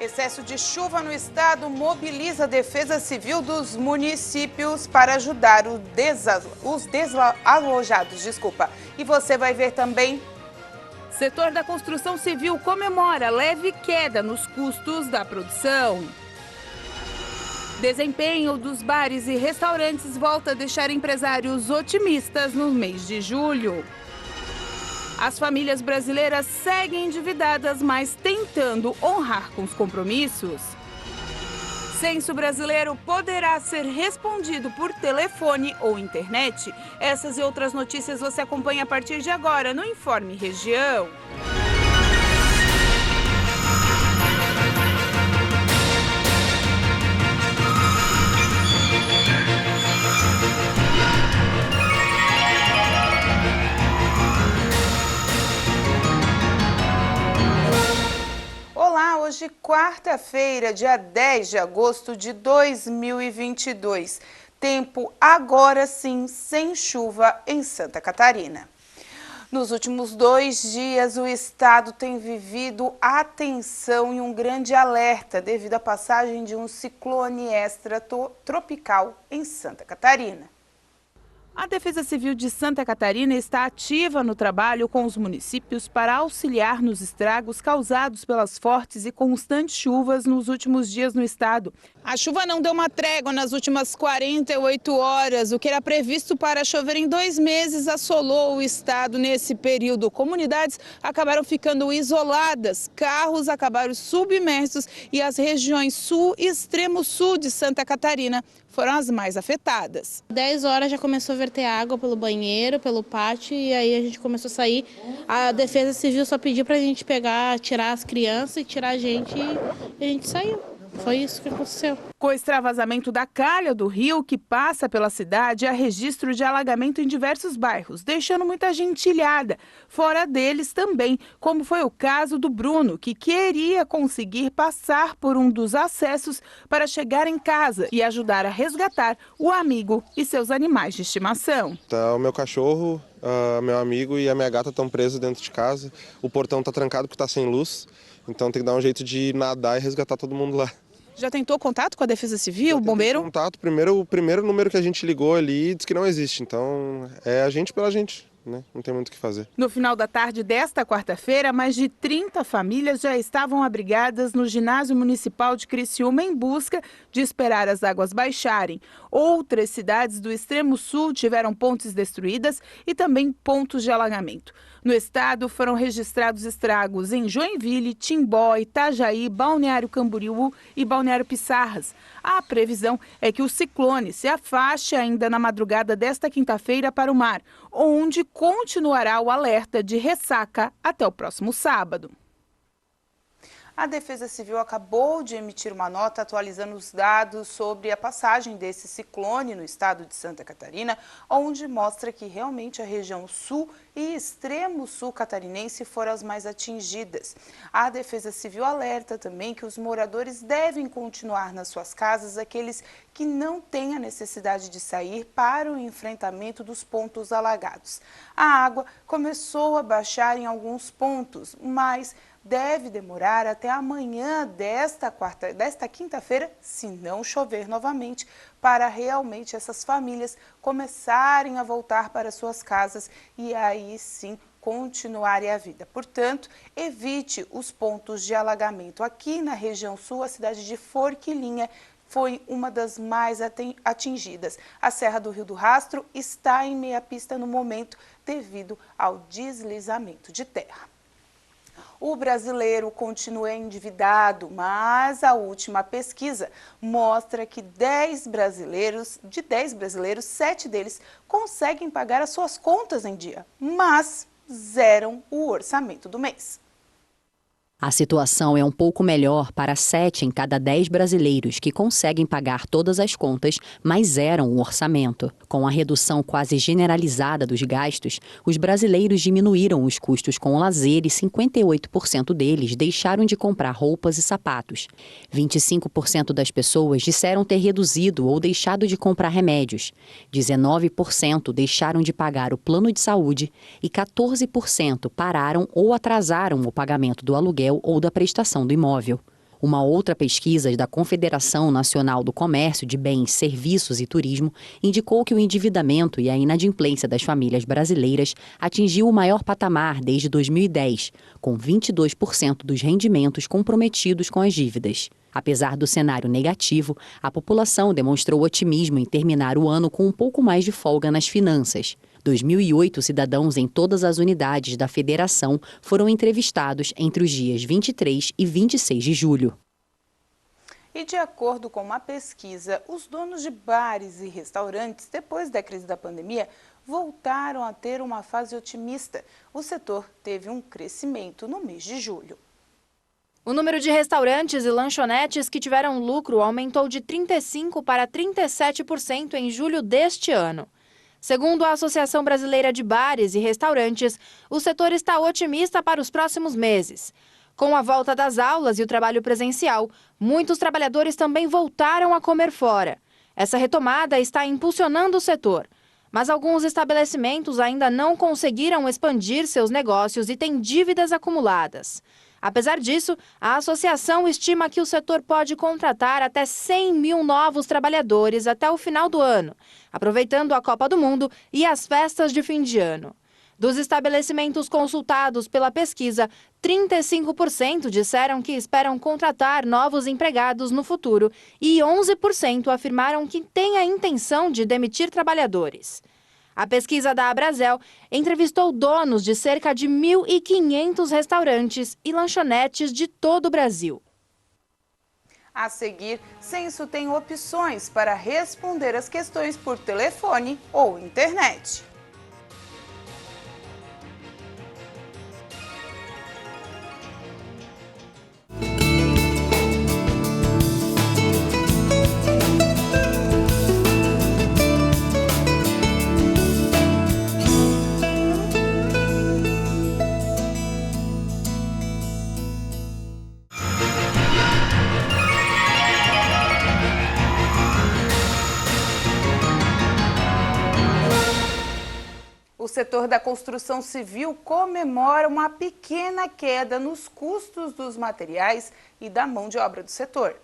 Excesso de chuva no estado mobiliza a Defesa Civil dos municípios para ajudar os desalojados. E você vai ver também. Setor da construção civil comemora leve queda nos custos da produção. Desempenho dos bares e restaurantes volta a deixar empresários otimistas no mês de julho. As famílias brasileiras seguem endividadas, mas tentando honrar com os compromissos. Censo brasileiro poderá ser respondido por telefone ou internet. Essas e outras notícias você acompanha a partir de agora no Informe Região. Olá, hoje quarta-feira, dia 10 de agosto de 2022. Tempo agora sim sem chuva em Santa Catarina. Nos últimos 2 dias, o estado tem vivido atenção e um grande alerta devido à passagem de um ciclone extratropical em Santa Catarina. A Defesa Civil de Santa Catarina está ativa no trabalho com os municípios para auxiliar nos estragos causados pelas fortes e constantes chuvas nos últimos dias no estado. A chuva não deu uma trégua nas últimas 48 horas. O que era previsto para chover em 2 meses assolou o estado nesse período. Comunidades acabaram ficando isoladas, carros acabaram submersos e as regiões sul e extremo sul de Santa Catarina foram as mais afetadas. 10 horas já começou a verter água pelo banheiro, pelo pátio, e aí a gente começou a sair. A Defesa Civil só pediu pra gente tirar as crianças e tirar a gente, e a gente saiu. Foi isso que aconteceu. Com o extravasamento da calha do rio que passa pela cidade, há registro de alagamento em diversos bairros, deixando muita gente ilhada. Fora deles também, como foi o caso do Bruno, que queria conseguir passar por um dos acessos para chegar em casa e ajudar a resgatar o amigo e seus animais de estimação. Tá, o meu cachorro, meu amigo e a minha gata estão presos dentro de casa. O portão está trancado porque está sem luz. Então tem que dar um jeito de nadar e resgatar todo mundo lá. Já tentou contato com a Defesa Civil, o bombeiro? Contato, o primeiro número que a gente ligou ali diz que não existe. Então é a gente pela gente, né? Não tem muito o que fazer. No final da tarde desta quarta-feira, mais de 30 famílias já estavam abrigadas no ginásio municipal de Criciúma em busca de esperar as águas baixarem. Outras cidades do extremo sul tiveram pontes destruídas e também pontos de alagamento. No estado foram registrados estragos em Joinville, Timbó, Itajaí, Balneário Camboriú e Balneário Pissarras. A previsão é que o ciclone se afaste ainda na madrugada desta quinta-feira para o mar, onde continuará o alerta de ressaca até o próximo sábado. A Defesa Civil acabou de emitir uma nota atualizando os dados sobre a passagem desse ciclone no estado de Santa Catarina, onde mostra que realmente a região sul e extremo sul catarinense foram as mais atingidas. A Defesa Civil alerta também que os moradores devem continuar nas suas casas, aqueles que não têm a necessidade de sair para o enfrentamento dos pontos alagados. A água começou a baixar em alguns pontos, mas deve demorar até amanhã desta quinta-feira, se não chover novamente, para realmente essas famílias começarem a voltar para suas casas e aí sim continuarem a vida. Portanto, evite os pontos de alagamento. Aqui na região sul, a cidade de Forquilinha foi uma das mais atingidas. A Serra do Rio do Rastro está em meia pista no momento devido ao deslizamento de terra. O brasileiro continua endividado, mas a última pesquisa mostra que de 10 brasileiros, 7 deles conseguem pagar as suas contas em dia, mas zeram o orçamento do mês. A situação é um pouco melhor para 7 em cada 10 brasileiros que conseguem pagar todas as contas, mas zeram o orçamento. Com a redução quase generalizada dos gastos, os brasileiros diminuíram os custos com o lazer e 58% deles deixaram de comprar roupas e sapatos. 25% das pessoas disseram ter reduzido ou deixado de comprar remédios. 19% deixaram de pagar o plano de saúde e 14% pararam ou atrasaram o pagamento do aluguel ou da prestação do imóvel. Uma outra pesquisa da Confederação Nacional do Comércio de Bens, Serviços e Turismo indicou que o endividamento e a inadimplência das famílias brasileiras atingiu o maior patamar desde 2010, com 22% dos rendimentos comprometidos com as dívidas. Apesar do cenário negativo, a população demonstrou otimismo em terminar o ano com um pouco mais de folga nas finanças. 2.008 cidadãos em todas as unidades da federação foram entrevistados entre os dias 23 e 26 de julho. E de acordo com uma pesquisa, os donos de bares e restaurantes, depois da crise da pandemia, voltaram a ter uma fase otimista. O setor teve um crescimento no mês de julho. O número de restaurantes e lanchonetes que tiveram lucro aumentou de 35% para 37% em julho deste ano. Segundo a Associação Brasileira de Bares e Restaurantes, o setor está otimista para os próximos meses. Com a volta das aulas e o trabalho presencial, muitos trabalhadores também voltaram a comer fora. Essa retomada está impulsionando o setor, mas alguns estabelecimentos ainda não conseguiram expandir seus negócios e têm dívidas acumuladas. Apesar disso, a associação estima que o setor pode contratar até 100 mil novos trabalhadores até o final do ano, aproveitando a Copa do Mundo e as festas de fim de ano. Dos estabelecimentos consultados pela pesquisa, 35% disseram que esperam contratar novos empregados no futuro e 11% afirmaram que têm a intenção de demitir trabalhadores. A pesquisa da Abrazel entrevistou donos de cerca de 1.500 restaurantes e lanchonetes de todo o Brasil. A seguir, Censo tem opções para responder as questões por telefone ou internet. O setor da construção civil comemora uma pequena queda nos custos dos materiais e da mão de obra do setor.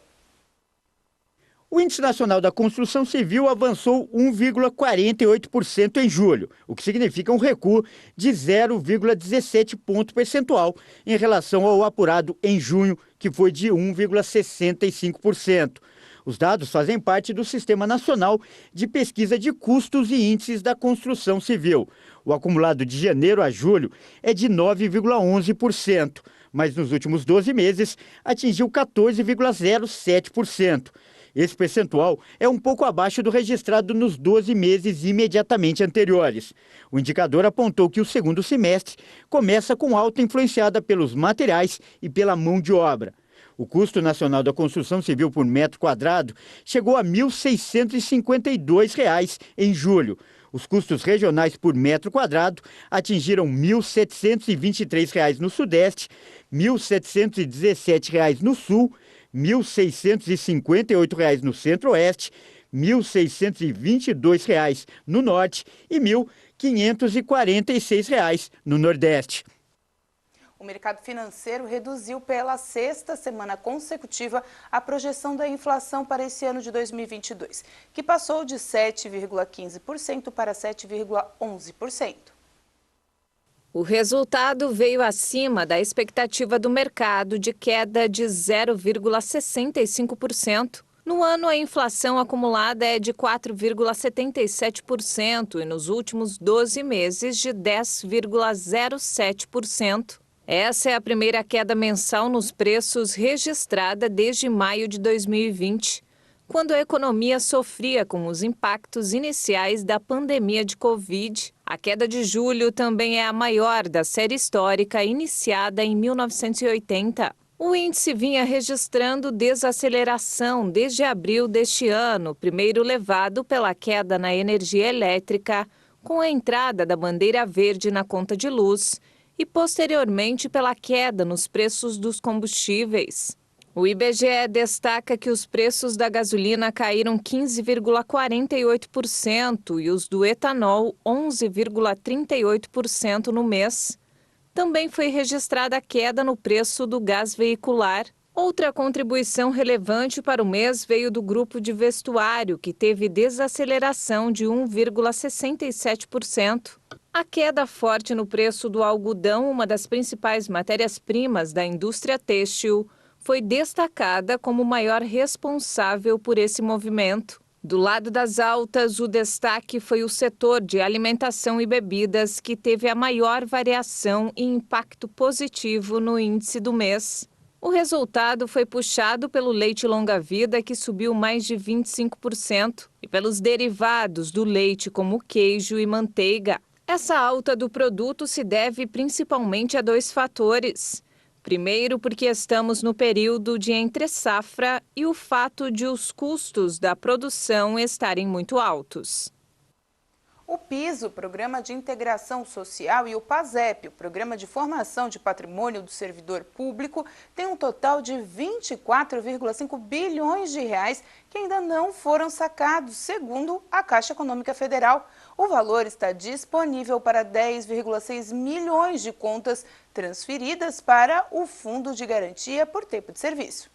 O Índice Nacional da Construção Civil avançou 1,48% em julho, o que significa um recuo de 0,17 ponto percentual em relação ao apurado em junho, que foi de 1,65%. Os dados fazem parte do Sistema Nacional de Pesquisa de Custos e Índices da Construção Civil. O acumulado de janeiro a julho é de 9,11%, mas nos últimos 12 meses atingiu 14,07%. Esse percentual é um pouco abaixo do registrado nos 12 meses imediatamente anteriores. O indicador apontou que o segundo semestre começa com alta influenciada pelos materiais e pela mão de obra. O custo nacional da construção civil por metro quadrado chegou a R$ 1.652 em julho. Os custos regionais por metro quadrado atingiram R$ 1.723 no Sudeste, R$ 1.717 no Sul, R$ 1.658 no Centro-Oeste, R$ 1.622 no Norte e R$ 1.546 no Nordeste. O mercado financeiro reduziu pela sexta semana consecutiva a projeção da inflação para esse ano de 2022, que passou de 7,15% para 7,11%. O resultado veio acima da expectativa do mercado de queda de 0,65%. No ano, a inflação acumulada é de 4,77% e nos últimos 12 meses de 10,07%. Essa é a primeira queda mensal nos preços registrada desde maio de 2020, quando a economia sofria com os impactos iniciais da pandemia de Covid. A queda de julho também é a maior da série histórica iniciada em 1980. O índice vinha registrando desaceleração desde abril deste ano, primeiro levado pela queda na energia elétrica, com a entrada da bandeira verde na conta de luz, e posteriormente pela queda nos preços dos combustíveis. O IBGE destaca que os preços da gasolina caíram 15,48% e os do etanol 11,38% no mês. Também foi registrada a queda no preço do gás veicular, Outra contribuição relevante para o mês veio do grupo de vestuário, que teve desaceleração de 1,67%. A queda forte no preço do algodão, uma das principais matérias-primas da indústria têxtil, foi destacada como maior responsável por esse movimento. Do lado das altas, o destaque foi o setor de alimentação e bebidas, que teve a maior variação e impacto positivo no índice do mês. O resultado foi puxado pelo leite longa-vida, que subiu mais de 25%, e pelos derivados do leite, como queijo e manteiga. Essa alta do produto se deve principalmente a 2 fatores. Primeiro, porque estamos no período de entre-safra e o fato de os custos da produção estarem muito altos. O PIS, o Programa de Integração Social, e o PASEP, o Programa de Formação de Patrimônio do Servidor Público, têm um total de 24,5 bilhões de reais que ainda não foram sacados, segundo a Caixa Econômica Federal. O valor está disponível para 10,6 milhões de contas transferidas para o Fundo de Garantia por Tempo de Serviço.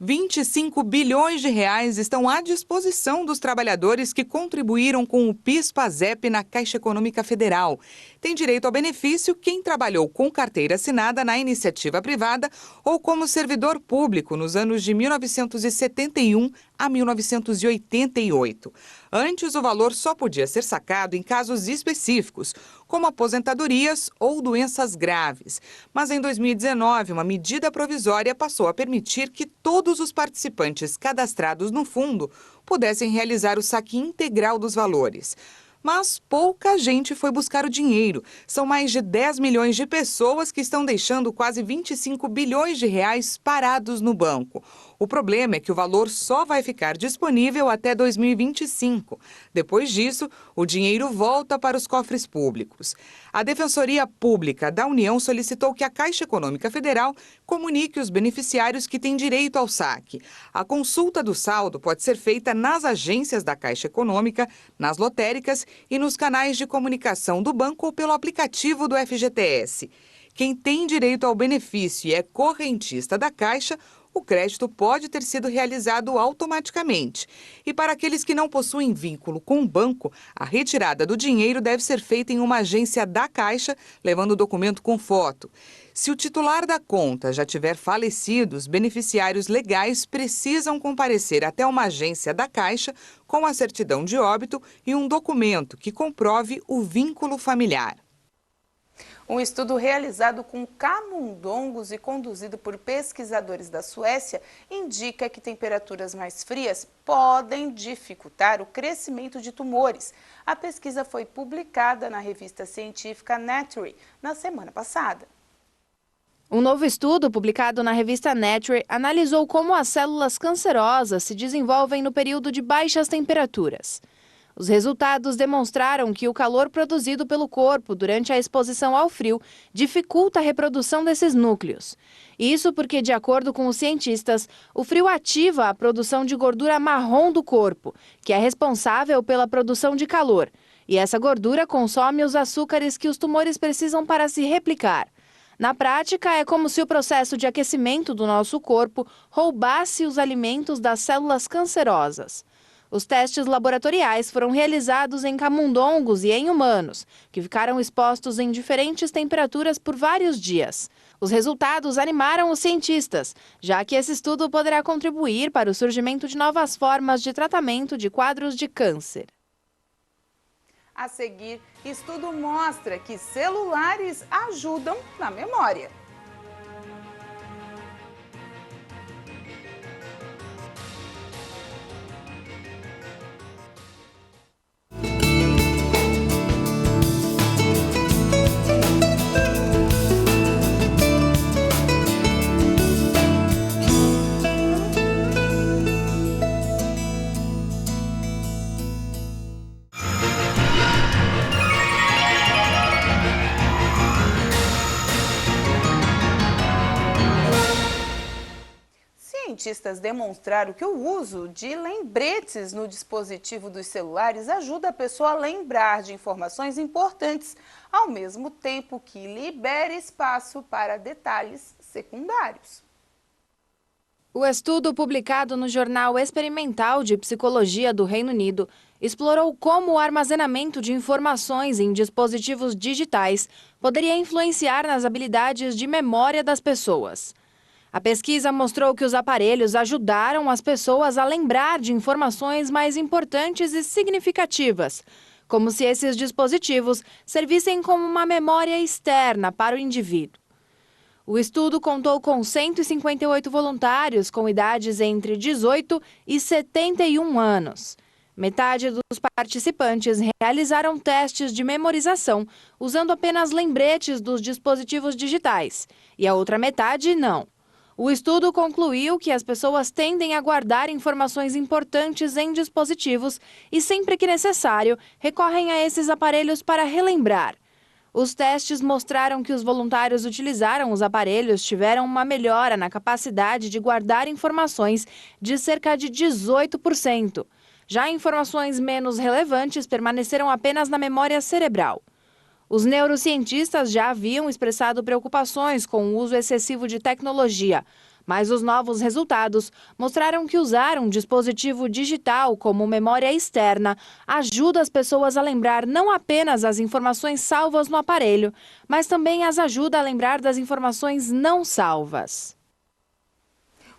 25 bilhões de reais estão à disposição dos trabalhadores que contribuíram com o PIS/PASEP na Caixa Econômica Federal. Tem direito ao benefício quem trabalhou com carteira assinada na iniciativa privada ou como servidor público nos anos de 1971 a 1988. Antes, o valor só podia ser sacado em casos específicos, como aposentadorias ou doenças graves. Mas em 2019, uma medida provisória passou a permitir que todos os participantes cadastrados no fundo pudessem realizar o saque integral dos valores. Mas pouca gente foi buscar o dinheiro. São mais de 10 milhões de pessoas que estão deixando quase 25 bilhões de reais parados no banco. O problema é que o valor só vai ficar disponível até 2025. Depois disso, o dinheiro volta para os cofres públicos. A Defensoria Pública da União solicitou que a Caixa Econômica Federal comunique os beneficiários que têm direito ao saque. A consulta do saldo pode ser feita nas agências da Caixa Econômica, nas lotéricas e nos canais de comunicação do banco ou pelo aplicativo do FGTS. Quem tem direito ao benefício e é correntista da Caixa, o crédito pode ter sido realizado automaticamente. E para aqueles que não possuem vínculo com o banco, a retirada do dinheiro deve ser feita em uma agência da Caixa, levando o documento com foto. Se o titular da conta já tiver falecido, os beneficiários legais precisam comparecer até uma agência da Caixa com a certidão de óbito e um documento que comprove o vínculo familiar. Um estudo realizado com camundongos e conduzido por pesquisadores da Suécia indica que temperaturas mais frias podem dificultar o crescimento de tumores. A pesquisa foi publicada na revista científica Nature na semana passada. Um novo estudo publicado na revista Nature analisou como as células cancerosas se desenvolvem no período de baixas temperaturas. Os resultados demonstraram que o calor produzido pelo corpo durante a exposição ao frio dificulta a reprodução desses núcleos. Isso porque, de acordo com os cientistas, o frio ativa a produção de gordura marrom do corpo, que é responsável pela produção de calor. E essa gordura consome os açúcares que os tumores precisam para se replicar. Na prática, é como se o processo de aquecimento do nosso corpo roubasse os alimentos das células cancerosas. Os testes laboratoriais foram realizados em camundongos e em humanos, que ficaram expostos em diferentes temperaturas por vários dias. Os resultados animaram os cientistas, já que esse estudo poderá contribuir para o surgimento de novas formas de tratamento de quadros de câncer. A seguir, estudo mostra que celulares ajudam na memória. Cientistas demonstraram que o uso de lembretes no dispositivo dos celulares ajuda a pessoa a lembrar de informações importantes, ao mesmo tempo que libera espaço para detalhes secundários. O estudo publicado no Jornal Experimental de Psicologia do Reino Unido explorou como o armazenamento de informações em dispositivos digitais poderia influenciar nas habilidades de memória das pessoas. A pesquisa mostrou que os aparelhos ajudaram as pessoas a lembrar de informações mais importantes e significativas, como se esses dispositivos servissem como uma memória externa para o indivíduo. O estudo contou com 158 voluntários com idades entre 18 e 71 anos. Metade dos participantes realizaram testes de memorização usando apenas lembretes dos dispositivos digitais e a outra metade não. O estudo concluiu que as pessoas tendem a guardar informações importantes em dispositivos e, sempre que necessário, recorrem a esses aparelhos para relembrar. Os testes mostraram que os voluntários utilizaram os aparelhos tiveram uma melhora na capacidade de guardar informações de cerca de 18%. Já informações menos relevantes permaneceram apenas na memória cerebral. Os neurocientistas já haviam expressado preocupações com o uso excessivo de tecnologia, mas os novos resultados mostraram que usar um dispositivo digital como memória externa ajuda as pessoas a lembrar não apenas as informações salvas no aparelho, mas também as ajuda a lembrar das informações não salvas.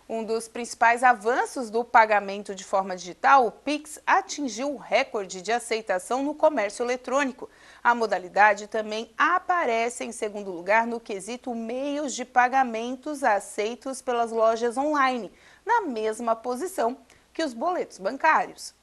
Um dos principais avanços do pagamento de forma digital, o Pix, atingiu o recorde de aceitação no comércio eletrônico. A modalidade também aparece em segundo lugar no quesito meios de pagamentos aceitos pelas lojas online, na mesma posição que os boletos bancários.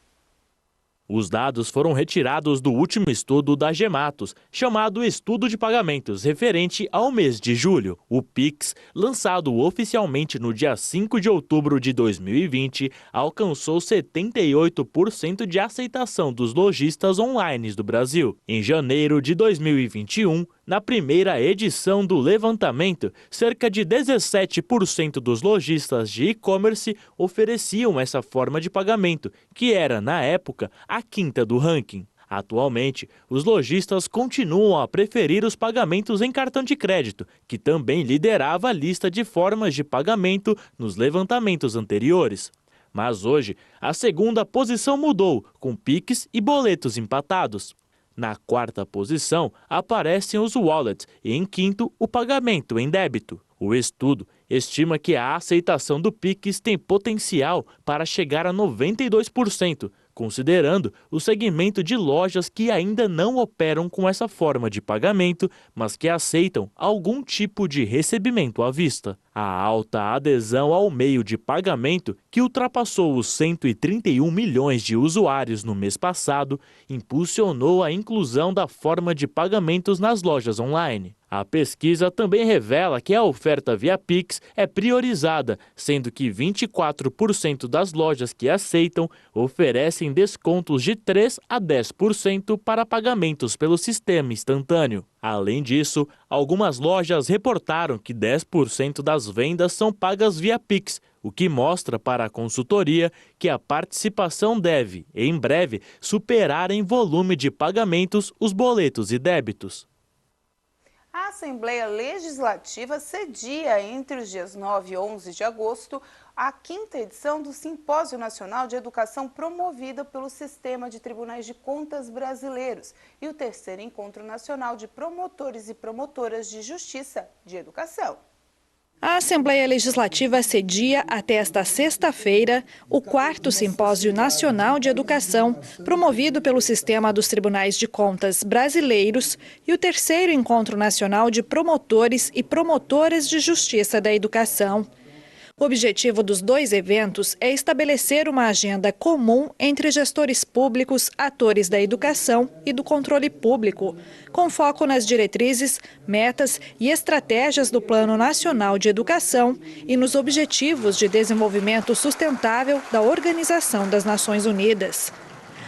Os dados foram retirados do último estudo da Gematos, chamado Estudo de Pagamentos, referente ao mês de julho. O Pix, lançado oficialmente no dia 5 de outubro de 2020, alcançou 78% de aceitação dos lojistas online do Brasil. Em janeiro de 2021, na primeira edição do levantamento, cerca de 17% dos lojistas de e-commerce ofereciam essa forma de pagamento, que era, na época, a quinta do ranking. Atualmente, os lojistas continuam a preferir os pagamentos em cartão de crédito, que também liderava a lista de formas de pagamento nos levantamentos anteriores. Mas hoje, a segunda posição mudou, com Pix e boletos empatados. Na quarta posição, aparecem os wallets e, em quinto, o pagamento em débito. O estudo estima que a aceitação do Pix tem potencial para chegar a 92%, considerando o segmento de lojas que ainda não operam com essa forma de pagamento, mas que aceitam algum tipo de recebimento à vista. A alta adesão ao meio de pagamento, que ultrapassou os 131 milhões de usuários no mês passado, impulsionou a inclusão da forma de pagamentos nas lojas online. A pesquisa também revela que a oferta via Pix é priorizada, sendo que 24% das lojas que aceitam oferecem descontos de 3% a 10% para pagamentos pelo sistema instantâneo. Além disso, algumas lojas reportaram que 10% das vendas são pagas via Pix, o que mostra para a consultoria que a participação deve, em breve, superar em volume de pagamentos os boletos e débitos. A Assembleia Legislativa cedia entre os dias 9 e 11 de agosto a 5ª edição do Simpósio Nacional de Educação promovida pelo Sistema de Tribunais de Contas Brasileiros e o 3º Encontro Nacional de Promotores e Promotoras de Justiça de Educação. A Assembleia Legislativa cedia até esta sexta-feira o 4º Simpósio Nacional de Educação, promovido pelo Sistema dos Tribunais de Contas Brasileiros, e o 3º Encontro Nacional de Promotores e Promotoras de Justiça da Educação. O objetivo dos dois eventos é estabelecer uma agenda comum entre gestores públicos, atores da educação e do controle público, com foco nas diretrizes, metas e estratégias do Plano Nacional de Educação e nos Objetivos de Desenvolvimento Sustentável da Organização das Nações Unidas.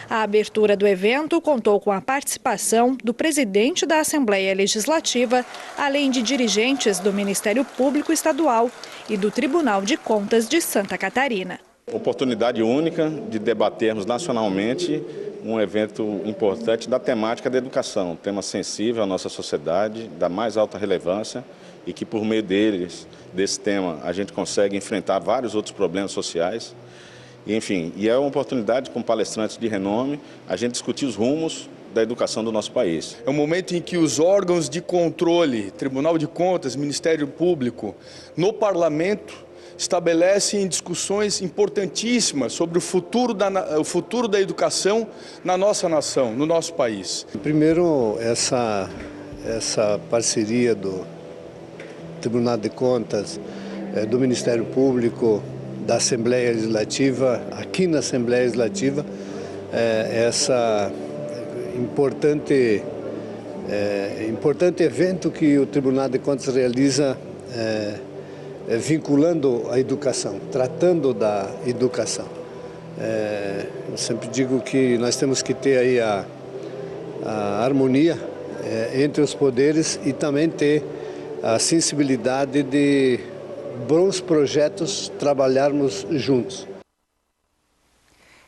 A abertura do evento contou com a participação do presidente da Assembleia Legislativa, além de dirigentes do Ministério Público Estadual e do Tribunal de Contas de Santa Catarina. Oportunidade única de debatermos nacionalmente um evento importante da temática da educação, um tema sensível à nossa sociedade, da mais alta relevância e que por meio desse tema, a gente consegue enfrentar vários outros problemas sociais. E, enfim, é uma oportunidade, com palestrantes de renome, a gente discutir os rumos da educação do nosso país. É um momento em que os órgãos de controle, Tribunal de Contas, Ministério Público, no Parlamento, estabelecem discussões importantíssimas sobre o futuro da educação na nossa nação, no nosso país. Primeiro, essa parceria do Tribunal de Contas, do Ministério Público, da Assembleia Legislativa, aqui na Assembleia Legislativa, essa importante evento que o Tribunal de Contas realiza vinculando a educação, tratando da educação. Eu sempre digo que nós temos que ter aí a harmonia entre os poderes e também ter a sensibilidade de bons projetos trabalharmos juntos.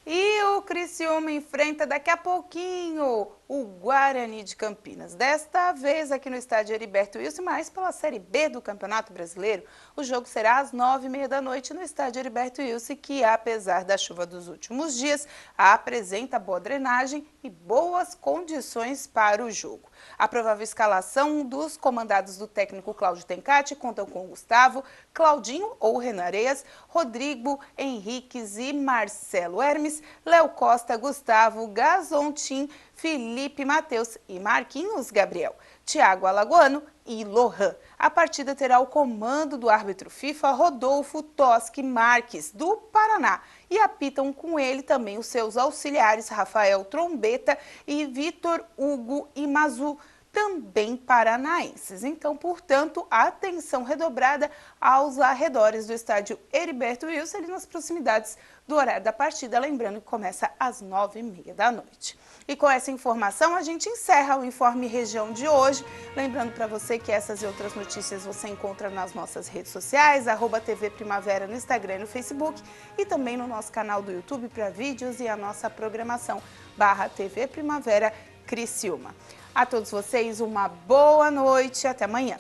E o Criciúma enfrenta daqui a pouquinho o Guarani de Campinas. Desta vez aqui no estádio Heriberto Wilson, mas pela Série B do Campeonato Brasileiro. O jogo será às 9h30 da noite no estádio Heriberto Wilson, que apesar da chuva dos últimos dias, apresenta boa drenagem e boas condições para o jogo. A provável escalação dos comandados do técnico Cláudio Tencati contam com Gustavo, Claudinho ou Renan Areias, Rodrigo, Henriques e Marcelo Hermes, Léo Costa, Gustavo, Gazontin, Felipe Matheus e Marquinhos Gabriel, Thiago Alagoano e Lohan. A partida terá o comando do árbitro FIFA Rodolfo Toschi Marques, do Paraná. E apitam com ele também os seus auxiliares Rafael Trombeta e Vitor Hugo Imazu, também paranaenses. Então, portanto, atenção redobrada aos arredores do estádio Heriberto Wilson, ali nas proximidades do horário da partida, lembrando que começa às 9h30 da noite. E com essa informação, a gente encerra o Informe Região de hoje. Lembrando para você que essas e outras notícias você encontra nas nossas redes sociais, @TV Primavera no Instagram e no Facebook, e também no nosso canal do YouTube para vídeos e a nossa programação, /TV Primavera Criciúma. A todos vocês, uma boa noite e até amanhã.